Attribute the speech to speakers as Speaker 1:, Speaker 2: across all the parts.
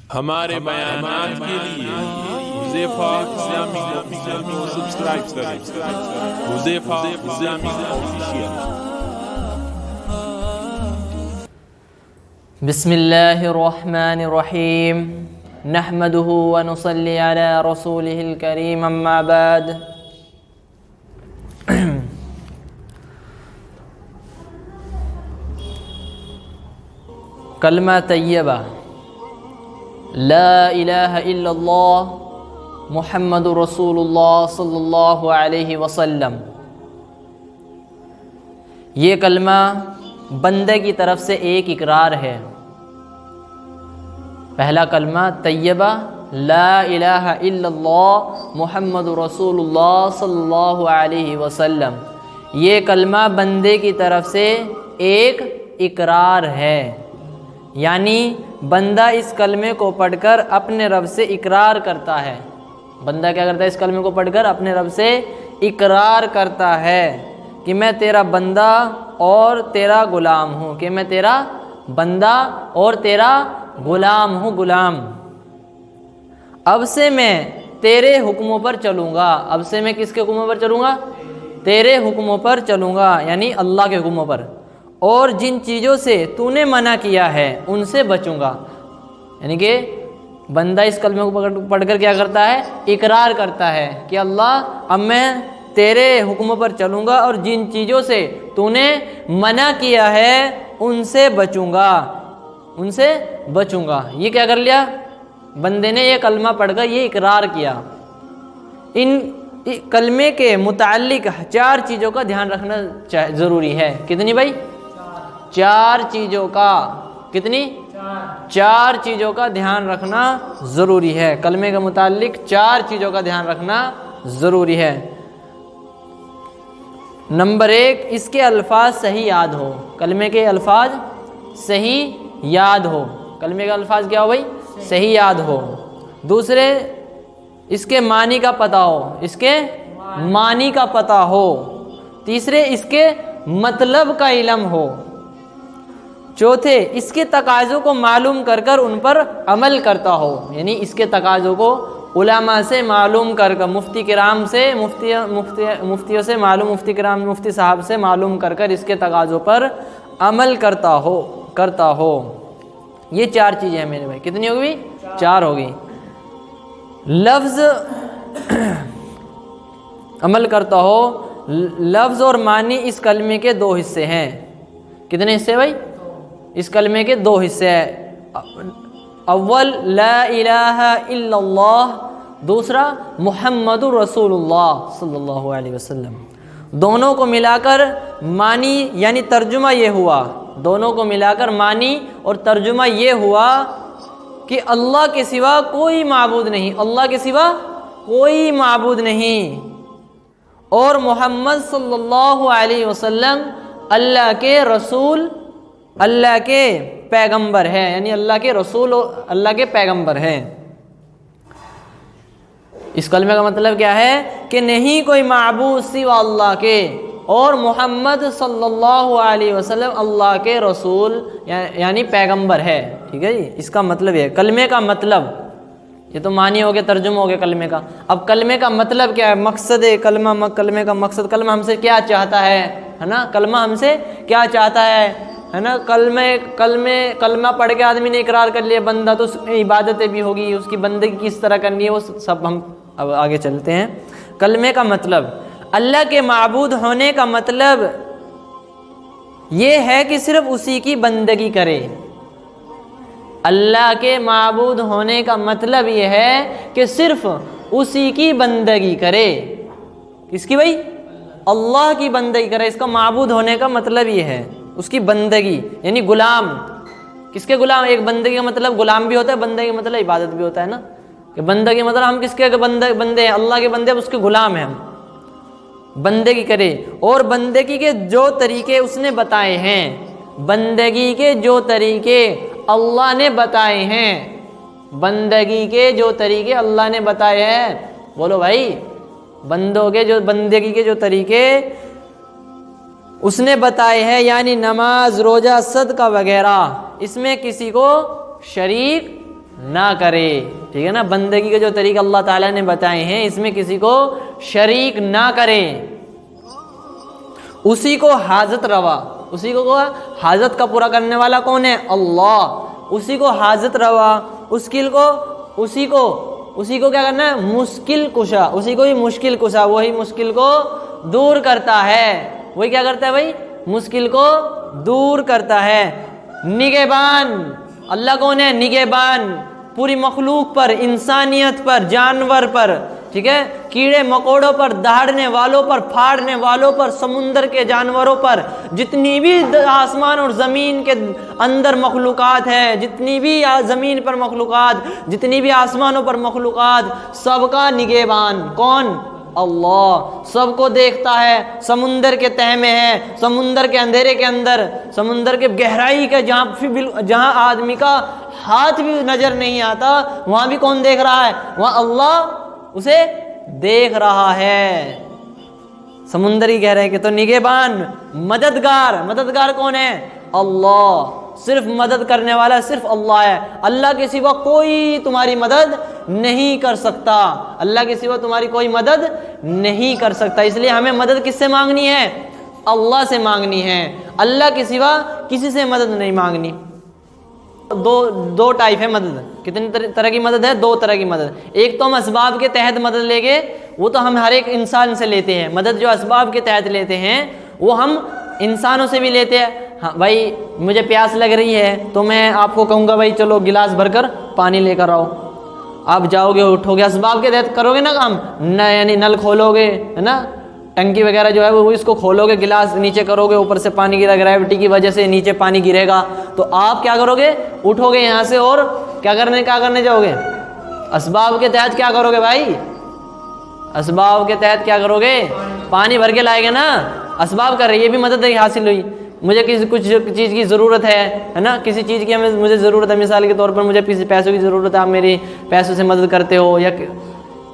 Speaker 1: ہمارے بیانات کے لیے حذیفہ اسلامک آفیشیل کو سبسکرائب کریں۔ Huzaifa Islamic official.
Speaker 2: بسم اللہ الرحمن الرحیم، نحمده ونصلی علی رسوله الکریم، اما بعد۔ کلمہ طیبہ لا الہ الا اللہ محمد رسول اللہ صلی اللہ علیہ وسلم، یہ کلمہ بندے کی طرف سے ایک اقرار ہے۔ پہلا کلمہ طیبہ لا الہ الا اللہ محمد رسول اللہ صلی اللہ علیہ وسلم، یہ کلمہ بندے کی طرف سے ایک اقرار ہے، یعنی بندہ اس کلمے کو پڑھ کر اپنے رب سے اقرار کرتا ہے۔ بندہ کیا کرتا ہے؟ اس کلمے کو پڑھ کر اپنے رب سے اقرار کرتا ہے کہ میں تیرا بندہ اور تیرا غلام ہوں، کہ میں تیرا بندہ اور تیرا غلام ہوں، غلام۔ اب سے میں تیرے حکموں پر چلوں گا۔ اب سے میں کس کے حکموں پر چلوں گا؟ تیرے حکموں پر چلوں گا، یعنی اللہ کے حکموں پر، اور جن چیزوں سے تو نے منع کیا ہے ان سے بچوں گا۔ یعنی کہ بندہ اس کلمے کو پڑھ کر کیا کرتا ہے؟ اقرار کرتا ہے کہ اللہ اب میں تیرے حکموں پر چلوں گا اور جن چیزوں سے تو نے منع کیا ہے ان سے بچوں گا، ان سے بچوں گا۔ یہ کیا کر لیا؟ بندے نے یہ کلمہ پڑھ کر یہ اقرار کیا۔ ان کلمے کے متعلق 4 چیزوں کا دھیان رکھنا ضروری ہے۔ کتنی بھائی؟ 4 چیزوں کا۔ کتنی؟ 4 چیزوں کا دھیان رکھنا ضروری ہے۔ کلمے کے متعلق 4 چیزوں کا دھیان رکھنا ضروری ہے۔ نمبر 1، اس کے الفاظ صحیح یاد ہو۔ کلمے کے الفاظ صحیح یاد ہو۔ کلمے کے الفاظ کیا ہو بھائی؟ صحیح یاد ہو۔ دوسرے، اس کے معنی کا پتہ ہو۔ اس کے معنی کا پتہ ہو۔ تیسرے، اس کے مطلب کا علم ہو۔ چوتھے، اس کے تقاضوں کو معلوم کر کر ان پر عمل کرتا ہو، یعنی اس کے تقاضوں کو علماء سے معلوم کر کر، مفتی کرام سے، مفتیوں سے معلوم، مفتی صاحب سے معلوم کر کر اس کے تقاضوں پر عمل کرتا ہو۔ یہ 4 چیزیں ہیں میرے بھائی۔ کتنی ہوگی؟ 4 ہوگی۔ لفظ عمل کرتا ہو۔ لفظ اور معنی اس کلمے کے 2 حصے ہیں۔ کتنے حصے بھائی؟ اس کلمے کے 2 حصے ہیں۔ اول لا الہ الا اللہ، دوسرا محمد رسول اللہ صلی اللہ علیہ وسلم۔ دونوں کو ملا کر معنی یعنی ترجمہ یہ ہوا، دونوں کو ملا کر معنی اور ترجمہ یہ ہوا کہ اللہ کے سوا کوئی معبود نہیں، اللہ کے سوا کوئی معبود نہیں، اور محمد صلی اللہ علیہ وسلم اللہ کے رسول، اللہ کے پیغمبر ہے، یعنی اللہ کے رسول اور اللہ کے پیغمبر ہیں۔ اس کلمے کا مطلب کیا ہے؟ کہ نہیں کوئی معبود سوا اللہ کے، اور محمد صلی اللہ علیہ وسلم اللہ کے رسول یعنی پیغمبر ہے۔ ٹھیک ہے جی، اس کا مطلب یہ ہے کلمے کا مطلب۔ یہ تو معنی ہو گیا، ترجمہ ہو گیا کلمے کا۔ اب کلمے کا مطلب کیا ہے؟ مقصد کلمہ، کلمے کا مقصد، کلمہ ہم سے کیا چاہتا ہے نا؟ کلمہ ہم سے کیا چاہتا ہے نا؟ کلمہ پڑھ کے آدمی نے اقرار کر لیا بندہ، تو اس میں عبادتیں بھی ہوگی، اس کی بندگی کس طرح کرنی ہے وہ سب ہم اب آگے چلتے ہیں۔ کلمے کا مطلب، اللہ کے معبود ہونے کا مطلب یہ ہے کہ صرف اسی کی بندگی کرے۔ اللہ کے معبود ہونے کا مطلب یہ ہے کہ صرف اسی کی بندگی کرے۔ کس کی بھائی؟ اللہ کی بندگی کرے۔ اس کا معبود ہونے کا مطلب یہ ہے، اس کی بندگی، یعنی غلام۔ کس کے غلام؟ ایک بندگی کا مطلب غلام بھی ہوتا ہے، بندگی کا مطلب عبادت بھی ہوتا ہے نا، کہ بندگی مطلب ہم کس کے بندے ہیں؟ اللہ کے بندے، اس کے غلام ہیں ہم۔ بندگی کرے، اور بندگی کے جو طریقے اس نے بتائے ہیں، بندگی کے جو طریقے اللہ نے بتائے ہیں، بندگی کے جو طریقے اللہ نے بتائے ہیں، بولو بھائی، بندوں کے جو بندگی کے جو طریقے اس نے بتائے ہیں، یعنی نماز، روزہ، صدقہ وغیرہ، اس میں کسی کو شریک نہ کرے. ٹھیک ہے نا, بندگی کے جو طریقے اللہ تعالیٰ نے بتائے ہیں اس میں کسی کو شریک نہ کرے. اسی کو حاجت روا, اسی کو حاجت کا پورا کرنے والا کون ہے؟ اللہ. اسی کو حاجت روا, اسی کو کیا کرنا ہے؟ مشکل کشا. اسی کو ہی مشکل کشا, وہی مشکل کو دور کرتا ہے. وہی کیا کرتا ہے بھائی؟ مشکل کو دور کرتا ہے. نگہبان, اللہ کون ہے؟ نگہبان. پوری مخلوق پر, انسانیت پر, جانور پر, ٹھیک ہے, کیڑے مکوڑوں پر, دہاڑنے والوں پر, پھاڑنے والوں پر, سمندر کے جانوروں پر, جتنی بھی آسمان اور زمین کے اندر مخلوقات ہے, جتنی بھی زمین پر مخلوقات, جتنی بھی آسمانوں پر مخلوقات, سب کا نگہبان کون؟ اللہ. سب کو دیکھتا ہے. سمندر کے تہہ میں ہے, سمندر کے اندھیرے کے اندر, سمندر کے گہرائی کے جہاں آدمی کا ہاتھ بھی نظر نہیں آتا, وہاں بھی کون دیکھ رہا ہے؟ وہاں اللہ اسے دیکھ رہا ہے. سمندری گہرائی کے. تو نگہبان, مددگار کون ہے؟ اللہ. صرف مدد کرنے والا صرف اللہ ہے. اللہ کے سوا کوئی تمہاری مدد نہیں کر سکتا. اللہ کے سوا تمہاری کوئی مدد نہیں کر سکتا. اس لیے ہمیں مدد کس سے مانگنی ہے؟ اللہ سے مانگنی ہے. اللہ کے سوا کسی سے مدد نہیں مانگنی. دو ٹائپ ہے مدد. کتنی طرح کی مدد ہے؟ 2 طرح کی مدد. ایک تو ہم اسباب کے تحت مدد لیں گے, وہ تو ہم ہر ایک انسان سے لیتے ہیں. مدد جو اسباب کے تحت لیتے ہیں وہ ہم انسانوں سے بھی لیتے ہیں. ہاں بھائی مجھے پیاس لگ رہی ہے تو میں آپ کو کہوں گا بھائی چلو گلاس بھر کر پانی لے کر آؤ. آپ جاؤ گے, اٹھو گے, اسباب کے تحت کرو گے نا کام. یعنی نل کھولو گے, ہے نا, ٹنکی وغیرہ جو ہے وہ اس کو کھولو گے, گلاس نیچے کرو گے, اوپر سے پانی گرا, گریوٹی کی وجہ سے نیچے پانی گرے گا. تو آپ کیا کرو گے؟ اٹھو گے یہاں سے اور کیا کرنے جاؤ گے؟ اسباب کے تحت کیا کرو گے بھائی؟ اسباب کے تحت کیا کرو گے؟ پانی بھر کے لائے گے نا. اسباب کر رہے, یہ بھی مدد حاصل ہوئی. مجھے کچھ چیز کی ضرورت ہے نا, کسی چیز کی مجھے ضرورت ہے. مثال کے طور پر مجھے پیسوں کی ضرورت ہے, آپ میری پیسوں سے مدد کرتے ہو, یا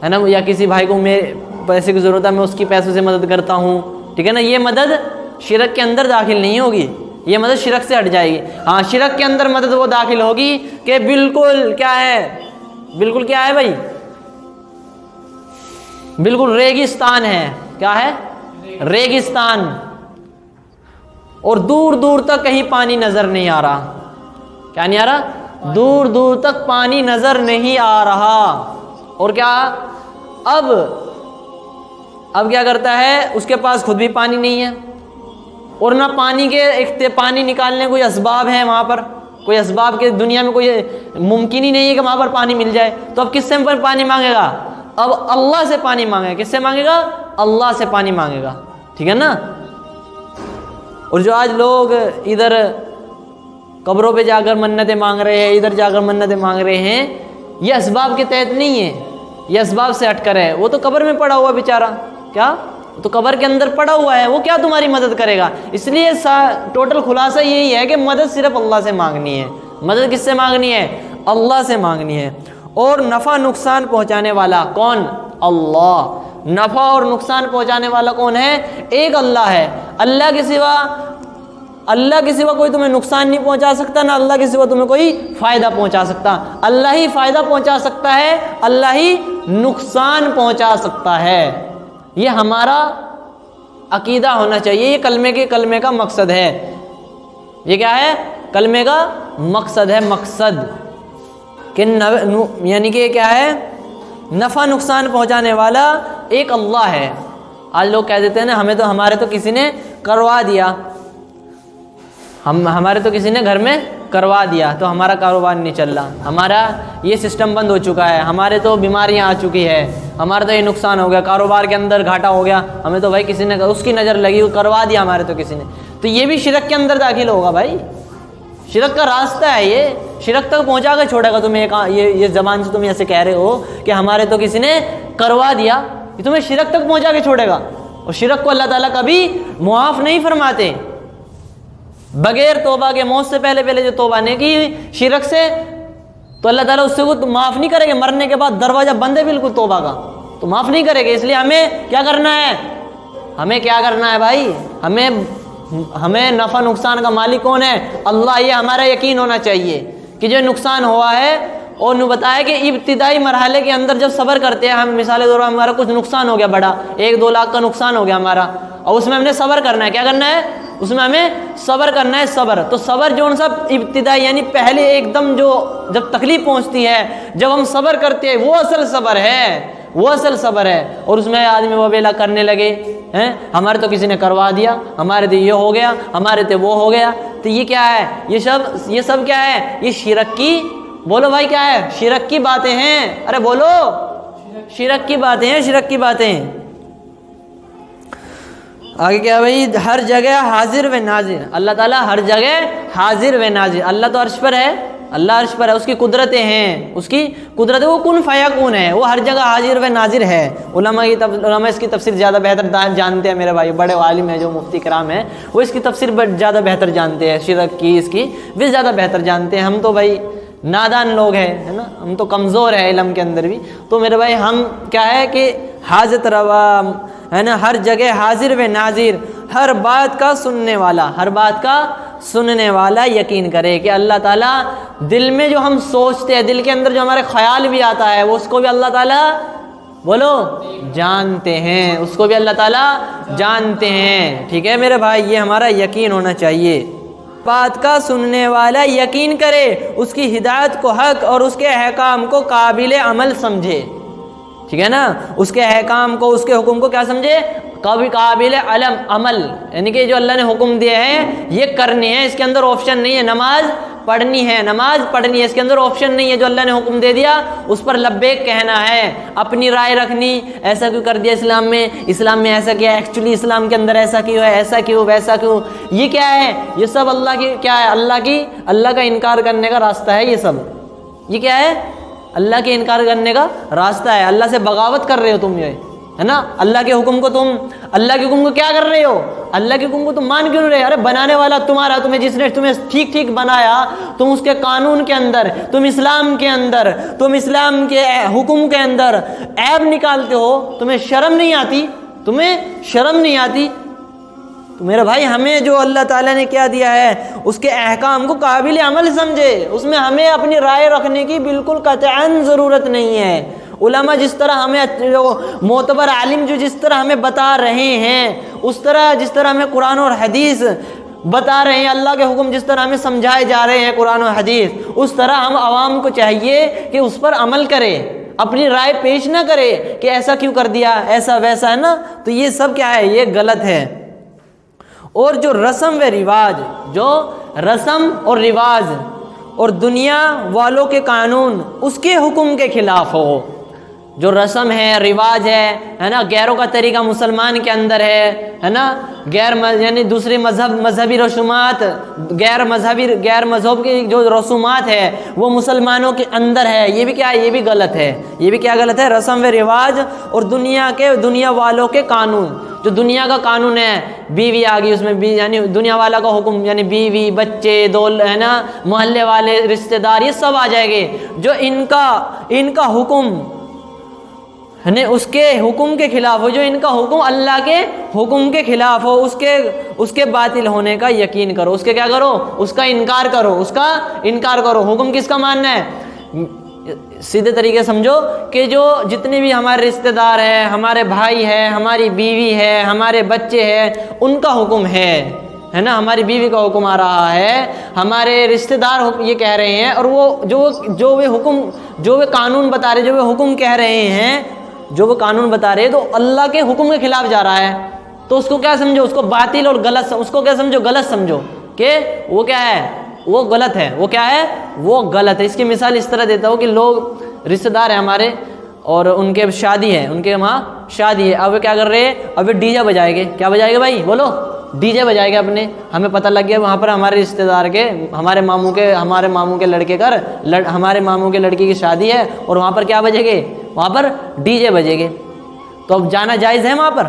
Speaker 2: ہے نا, یا کسی بھائی کو میرے پیسے کی ضرورت ہے, میں اس کی پیسوں سے مدد کرتا ہوں. ٹھیک ہے نا. یہ مدد شرک کے اندر داخل نہیں ہوگی, یہ مدد شرک سے ہٹ جائے گی. ہاں شرک کے اندر مدد وہ داخل ہوگی کہ بالکل کیا ہے, بالکل کیا ہے بھائی, بالکل ریگستان ہے. کیا ہے؟ ریگستان. اور دور دور تک کہیں پانی نظر نہیں آ رہا. کیا نہیں آ رہا؟ دور دور تک پانی نظر نہیں آ رہا. اور کیا اب کیا کرتا ہے؟ اس کے پاس خود بھی پانی نہیں ہے, اور نہ پانی نکالنے کوئی اسباب ہیں وہاں پر. کوئی اسباب کے دنیا میں کوئی ممکن ہی نہیں ہے کہ وہاں پر پانی مل جائے. تو اب کس سے پانی مانگے گا؟ اب اللہ سے پانی مانگے گا. کس سے مانگے گا؟ اللہ سے پانی مانگے گا. ٹھیک ہے نا. اور جو آج لوگ ادھر قبروں پہ جا کر منتیں مانگ رہے ہیں, ادھر جا کر منتیں مانگ رہے ہیں, یہ اسباب کے تحت نہیں ہے, یہ اسباب سے ہٹ کر ہے. وہ تو قبر میں پڑا ہوا بیچارہ, کیا تو قبر کے اندر پڑا ہوا ہے, وہ کیا تمہاری مدد کرے گا؟ اس لیے ٹوٹل خلاصہ یہی ہے کہ مدد صرف اللہ سے مانگنی ہے. مدد کس سے مانگنی ہے؟ اللہ سے مانگنی ہے. اور نفع نقصان پہنچانے والا کون؟ اللہ. نفع اور نقصان پہنچانے والا کون ہے؟ ایک اللہ ہے. اللہ کے سوا کوئی تمہیں نقصان نہیں پہنچا سکتا, نہ اللہ کے سوا تمہیں کوئی فائدہ پہنچا سکتا. اللہ ہی فائدہ پہنچا سکتا ہے, اللہ ہی نقصان پہنچا سکتا ہے. یہ ہمارا عقیدہ ہونا چاہیے. یہ کلمے کا مقصد ہے. یہ کیا ہے؟ کلمے کا مقصد ہے. مقصد کہ یعنی کہ کیا ہے؟ نفع نقصان پہنچانے والا ایک اللہ ہے. آج لوگ کہہ دیتے ہیں نا, ہمارے تو کسی نے کروا دیا, ہمارے تو کسی نے گھر میں کروا دیا تو ہمارا کاروبار نہیں چل رہا, ہمارا یہ سسٹم بند ہو چکا ہے, ہمارے تو بیماریاں آ چکی ہے, ہمارا تو یہ نقصان ہو گیا, کاروبار کے اندر گھاٹا ہو گیا, ہمیں تو بھائی کسی نے اس کی نظر لگی, وہ کروا دیا ہمارے تو کسی نے. تو یہ بھی شرک کے اندر داخل ہوگا بھائی. شرک کا راستہ ہے یہ, شرک تک پہنچا کے چھوڑے گا تمہیں. یہ زبان سے تم ایسے کہہ رہے ہو کہ ہمارے تو کسی نے کروا دیا, یہ تمہیں شرک تک پہنچا کے چھوڑے گا. اور شرک کو اللہ تعالیٰ کبھی معاف نہیں فرماتے. بغیر توبہ کے, موت سے پہلے جو توبہ نہیں کی شرک سے, تو اللہ تعالیٰ اس سے وہ معاف نہیں کرے گا. مرنے کے بعد دروازہ بند ہے بالکل توبہ کا, تو معاف نہیں کرے گا. اس لیے ہمیں کیا کرنا ہے؟ ہمیں کیا کرنا ہے بھائی؟ ہمیں نفع نقصان کا مالک کون ہے؟ اللہ. یہ ہمارا یقین ہونا چاہیے کہ جو نقصان ہوا ہے اور انہوں بتایا کہ ابتدائی مرحلے کے اندر جب صبر کرتے ہیں ہم، مثال کے طور پر ہمارا کچھ نقصان ہو گیا بڑا، 1-2 لاکھ کا نقصان ہو گیا ہمارا، اور اس میں ہم نے صبر کرنا ہے، کیا کرنا ہے؟ اس میں ہمیں صبر کرنا ہے، صبر۔ تو صبر جو ان سب ابتدائی یعنی پہلے ایک دم جو جب تکلیف پہنچتی ہے، جب ہم صبر کرتے ہیں، وہ اصل صبر ہے، وہ اصل صبر ہے۔ اور اس میں آدمی وبیلا کرنے لگے ہیں، ہمارے تو کسی نے کروا دیا، ہمارے تو یہ ہو گیا، ہمارے تو وہ ہو گیا، تو یہ کیا ہے؟ یہ سب کیا ہے؟ یہ شرک کی، بولو بھائی کیا ہے؟ شرک کی باتیں ہیں، ارے بولو، شرک کی باتیں ہیں، شرک کی باتیں۔ آگے کیا بھائی؟ ہر جگہ حاضر و ناظر، اللہ تعالیٰ ہر جگہ حاضر و ناظر، اللہ تو عرش پر ہے، اللہ عرش پر ہے، اس کی قدرتیں ہیں، اس کی قدرت وہ کن فیکون ہے، وہ ہر جگہ حاضر و ناظر ہے۔ علماء اس کی تفسیر زیادہ بہتر جانتے ہیں، میرے بھائی بڑے عالم ہیں جو مفتی کرام ہیں، وہ اس کی تفسیر زیادہ بہتر جانتے ہیں، شرک کی اس کی بھی زیادہ بہتر جانتے ہیں۔ ہم تو بھائی نادان لوگ ہیں، ہے نا، ہم تو کمزور ہیں علم کے اندر بھی، تو میرے بھائی ہم کیا ہے کہ حاجت روا ہے نا، ہر جگہ حاضر و ناظر، ہر بات کا سننے والا، ہر بات کا سننے والا یقین کرے کہ اللہ تعالیٰ دل میں جو ہم سوچتے ہیں، دل کے اندر جو ہمارے خیال بھی آتا ہے، وہ اس کو بھی اللہ تعالیٰ بولو جانتے ہیں، اس کو بھی اللہ تعالیٰ جانتے ہیں، ٹھیک ہے میرے بھائی، یہ ہمارا یقین ہونا چاہیے۔ بات کا سننے والا یقین کرے، اس کی ہدایت کو حق اور اس کے احکام کو قابل عمل سمجھے، ٹھیک ہے نا، اس کے احکام کو، اس کے حکم کو کیا سمجھے؟ قابل عمل، یعنی کہ جو اللہ نے حکم دیے ہیں یہ کرنے ہیں، اس کے اندر آپشن نہیں ہے، نماز پڑھنی ہے، نماز پڑھنی ہے، اس کے اندر آپشن نہیں ہے، جو اللہ نے حکم دے دیا اس پر لبیک کہنا ہے، اپنی رائے رکھنی، ایسا کیوں کر دیا اسلام میں ایسا کیا، ایکچولی اسلام کے اندر ایسا کیوں ہے، ایسا کیوں، ویسا کیوں، یہ کیا ہے؟ یہ سب اللہ کی کیا ہے؟ اللہ کا انکار کرنے کا راستہ ہے، یہ سب یہ کیا ہے؟ اللہ کے انکار کرنے کا راستہ ہے، اللہ سے بغاوت کر رہے ہو تم، یہ ہے نا، اللہ کے حکم کو کیا کر رہے ہو؟ اللہ کے حکم کو تم مان کیوں نہیں رہے؟ ارے بنانے والا تمہارا، جس نے تمہیں ٹھیک بنایا، تم اس کے قانون کے اندر، تم اسلام کے اندر، تم اسلام کے حکم کے اندر عیب نکالتے ہو، تمہیں شرم نہیں آتی؟ تمہیں شرم نہیں آتی؟ تو میرے بھائی ہمیں جو اللہ تعالیٰ نے کیا دیا ہے اس کے احکام کو قابل عمل سمجھے، اس میں ہمیں اپنی رائے رکھنے کی بالکل قطعاً ضرورت نہیں ہے۔ علماء جس طرح ہمیں، جو معتبر عالم جو جس طرح ہمیں بتا رہے ہیں، اس طرح جس طرح ہمیں قرآن اور حدیث بتا رہے ہیں، اللہ کے حکم جس طرح ہمیں سمجھائے جا رہے ہیں قرآن و حدیث، اس طرح ہم عوام کو چاہیے کہ اس پر عمل کرے، اپنی رائے پیش نہ کرے کہ ایسا کیوں کر دیا، ایسا ویسا، ہے نا، تو یہ سب کیا ہے؟ یہ غلط ہے۔ اور جو رسم اور رواج اور دنیا والوں کے قانون اس کے حکم کے خلاف ہو، جو رسم ہے، رواج ہے نا، غیروں کا طریقہ مسلمان کے اندر ہے نا، یعنی دوسری مذہبی رسومات، غیر مذہب کی جو رسومات ہے وہ مسلمانوں کے اندر ہے، یہ بھی کیا ہے؟ یہ بھی غلط ہے، یہ بھی کیا غلط ہے؟ رسم و رواج اور دنیا والوں کے قانون، جو دنیا کا قانون ہے، بیوی آ گئی اس میں، یعنی دنیا والا کا حکم، یعنی بیوی، بچے، ہے نا، محلے والے، رشتہ دار، یہ سب آ جائے گے، جو ان کا حکم اس کے حکم کے خلاف ہو، جو ان کا حکم اللہ کے حکم کے خلاف ہو، اس کے باطل ہونے کا یقین کرو، اس کے کیا کرو؟ اس کا انکار کرو۔ حکم کس کا ماننا ہے؟ سیدھے طریقے سمجھو کہ جو جتنے بھی ہمارے رشتہ دار ہیں، ہمارے بھائی ہیں، ہماری بیوی ہے، ہمارے بچے ہیں، ان کا حکم ہے نا، ہماری بیوی کا حکم آ رہا ہے، ہمارے رشتہ دار یہ کہہ رہے ہیں، اور وہ جو وہ قانون بتا رہے، جو وہ حکم کہہ رہے ہیں، جو وہ قانون بتا رہے ہیں، تو اللہ کے حکم کے خلاف جا رہا ہے، تو اس کو کیا سمجھو؟ اس کو باطل اور غلط، اس کو کیا سمجھو؟ غلط سمجھو کہ وہ کیا ہے؟ وہ غلط ہے، وہ کیا ہے؟ وہ غلط ہے۔ اس کی مثال اس طرح دیتا ہوں کہ لوگ رشتہ دار ہیں ہمارے، اور ان کے شادی ہے، ان کے وہاں شادی ہے، اب وہ کیا کر رہے ہیں؟ اب وہ ڈی جے بجائے گے، کیا بجائے گے بھائی؟ بولو، ڈی جے بجائے گے اپنے، ہمیں پتہ لگ گیا وہاں پر ہمارے رشتہ دار کے، ہمارے ماموں کے لڑکے ہمارے ماموں کے لڑکی کی شادی ہے، اور وہاں پر کیا بجے گے؟ وہاں پر ڈی جے بجے گے، تو اب جانا جائز ہے؟ وہاں پر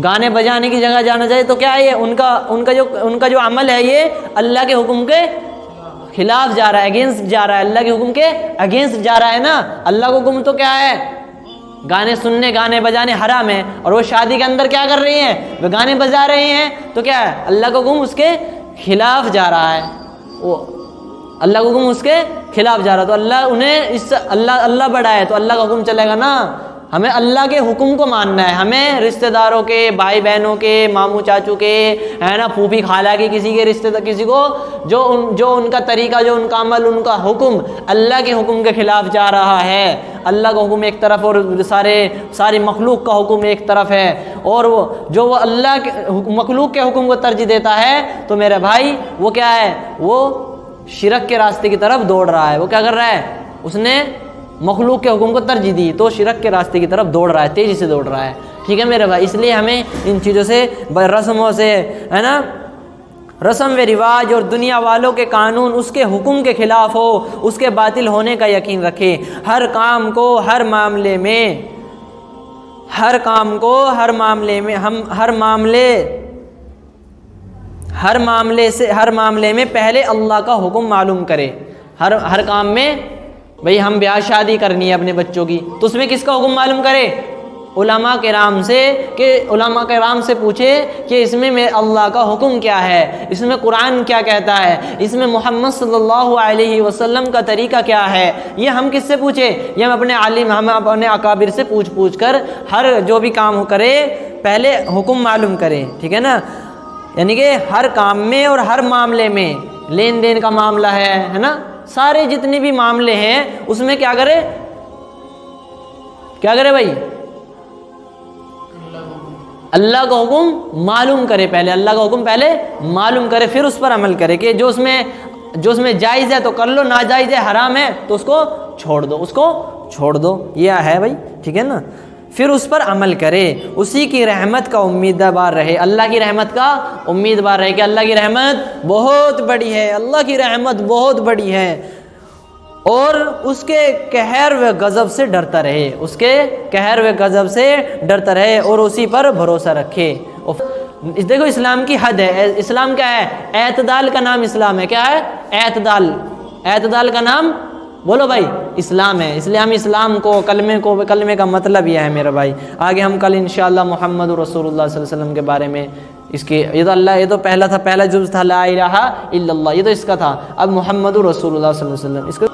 Speaker 2: گانے بجانے کی جگہ جانا جائے تو کیا ہے؟ یہ ان کا جو عمل ہے یہ اللہ کے حکم کے خلاف جا رہا ہے، اگینسٹ جا رہا ہے، اللہ کے حکم کے اگینسٹ جا رہا ہے نا۔ اللہ کا حکم تو کیا ہے؟ گانے سننے، گانے بجانے حرام ہے، اور وہ شادی کے اندر کیا کر رہی ہیں؟ وہ گانے بجا رہے ہیں، تو کیا ہے؟ اللہ کا حکم اس کے خلاف جا رہا ہے۔ اللہ کا حکم اس کے خلاف جا رہا تو اللہ انہیں اس اللہ بڑا ہے تو اللہ کا حکم چلے گا نا. ہمیں اللہ کے حکم کو ماننا ہے. ہمیں رشتہ داروں کے، بھائی بہنوں کے، ماموں چاچو کے، ہے نا، پھوپھی خالہ کے، کسی کے رشتہ دار، کسی کو جو ان کا طریقہ، جو ان کا عمل، ان کا حکم اللہ کے حکم کے خلاف جا رہا ہے. اللہ کا حکم ایک طرف اور ساری مخلوق کا حکم ایک طرف ہے، اور وہ اللہ کے مخلوق کے حکم کو ترجیح دیتا ہے تو میرے بھائی وہ کیا ہے؟ وہ شرک کے راستے کی طرف دوڑ رہا ہے. وہ کیا کر رہا ہے؟ اس نے مخلوق کے حکم کو ترجیح دی تو شرک کے راستے کی طرف دوڑ رہا ہے، تیزی سے دوڑ رہا ہے. ٹھیک ہے میرے بھائی، اس لیے ہمیں ان چیزوں سے، رسموں سے، ہے نا، رسم و رواج اور دنیا والوں کے قانون اس کے حکم کے خلاف ہو، اس کے باطل ہونے کا یقین رکھیں. ہر کام کو ہر معاملے میں پہلے اللہ کا حکم معلوم کرے. ہر کام میں، بھئی ہم بیاہ شادی کرنی ہے اپنے بچوں کی تو اس میں کس کا حکم معلوم کرے؟ علماء کرام سے پوچھے کہ اس میں اللہ کا حکم کیا ہے، اس میں قرآن کیا کہتا ہے، اس میں محمد صلی اللہ علیہ وسلم کا طریقہ کیا ہے. یہ ہم کس سے پوچھے؟ یہ ہم اپنے عالم، ہم اپنے اکابر سے پوچھ کر ہر جو بھی کام کرے پہلے حکم معلوم کرے. ٹھیک ہے نا، یعنی کہ ہر کام میں اور ہر معاملے میں، لین دین کا معاملہ ہے نا، سارے جتنے بھی معاملے ہیں اس میں کیا کرے بھائی؟ اللہ کا حکم معلوم کرے پہلے. اللہ کا حکم پہلے معلوم کرے، پھر اس پر عمل کرے کہ جو اس میں جائز ہے تو کر لو، ناجائز ہے، حرام ہے تو اس کو چھوڑ دو. یہ ہے بھائی، ٹھیک ہے نا. پھر اس پر عمل کرے، اسی کی رحمت کا امیدوار رہے. اللہ کی رحمت کا امیدوار رہے کہ اللہ کی رحمت بہت بڑی ہے، اللہ کی رحمت بہت بڑی ہے، اور اس کے قہر و غضب سے ڈرتا رہے، اور اسی پر بھروسہ رکھے. دیکھو اسلام کی حد ہے. اسلام کیا ہے؟ اعتدال کا نام اسلام ہے. کیا ہے؟ اعتدال کا نام بولو بھائی اسلام ہے. اس لیے ہم اسلام کو، کلمے کا مطلب یہ ہے میرا بھائی. آگے ہم کل انشاءاللہ محمد رسول اللہ صلی اللہ علیہ وسلم کے بارے میں، اس کے یہ تو پہلا جز تھا لا الہ الا اللہ، یہ تو اس کا تھا. اب محمد رسول اللہ صلی اللہ علیہ وسلم، اس کا